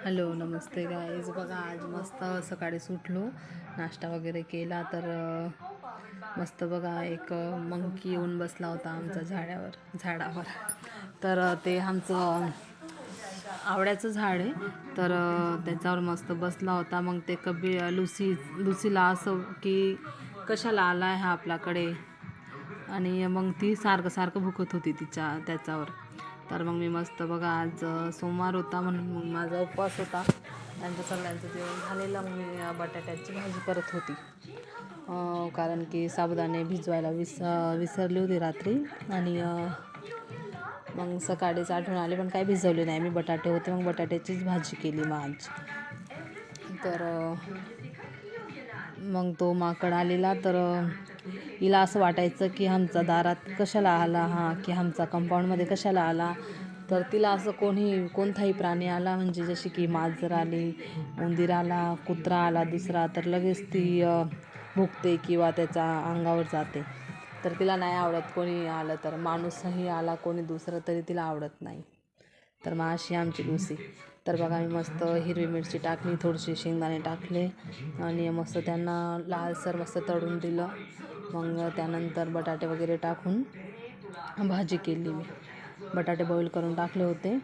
Hello नमस्ते guys. बघा आज मस्त सकाळी उठलो, नाश्ता वगैरे केला तर मस्त बघा एक मंकी येऊन बसला होता आमच्या झाडावर. तर ते आमचं आवड्याचं झाड आहे, तर त्याच्यावर मस्त बसला होता. मग ते लुसीला असं की कशाला आला आहे हा आपल्याकडे, आणि मग ती सारखं भुकत होती त्याच्यावर. तर मग मी मस्त बघा आज सोमवार होता म्हणून मग माझा उपवास होता. त्यांचं सगळ्यांचं जेवण झालेलं. मग मी बटाट्याची भाजी करत होती, कारण की साबुदाणे भिजवायला विसरली होती रात्री. आणि मग सकाळीच आठवण आली, पण काही भिजवले नाही मी, बटाटे होते. मग बटाट्याचीच भाजी केली मग आज. तर मग तो माकड आलेला, तर हिला असं वाटायचं की आमचा दारात कशाला आला हा, की आमचा कंपाऊंडमध्ये कशाला आला. तर तिला असं कोणताही प्राणी आला, म्हणजे जशी की मांजर आली, उंदीर आला, कुत्रा आला दुसरा, तर लगेच ती भुकते किंवा त्याच्या अंगावर जाते. तर तिला नाही आवडत कोणी आलं तर. माणूसही आला कोणी दुसरं तरी तिला आवडत नाही. तर मग अशी आमची लुसी. तर बघा मी मस्त हिरवी मिरची टाकली, थोडीशी शेंगदाणे टाकले आणि मस्त त्यांना लालसर मस्त तळून दिलं. मग त्यानंतर बटाटे वगैरे टाकून भाजी केली मी. बटाटे बॉईल करून टाकले होते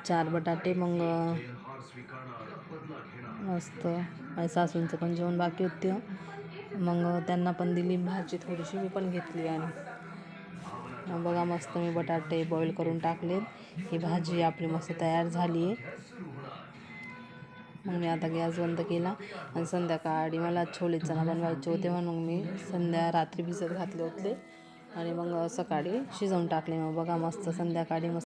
4 बटाटे. मग मस्त माझ्या सासूंचं पण जेवण बाकी होतं, मग त्यांना पण दिली भाजी थोडीशी, मी पण घेतली. आणि बघा मस्त मी बटाटे बॉईल करून टाकले. ही भाजी आपली मस्त तयार झाली आहे. मग मी आता गॅस बंद केला. आणि संध्याकाळी मला छोले चणा बनवायचे होते, म्हणून मी रात्री भिजत घातले होते आणि मग सकाळी शिजवून टाकले. मग बघा मस्त संध्याकाळी मस्त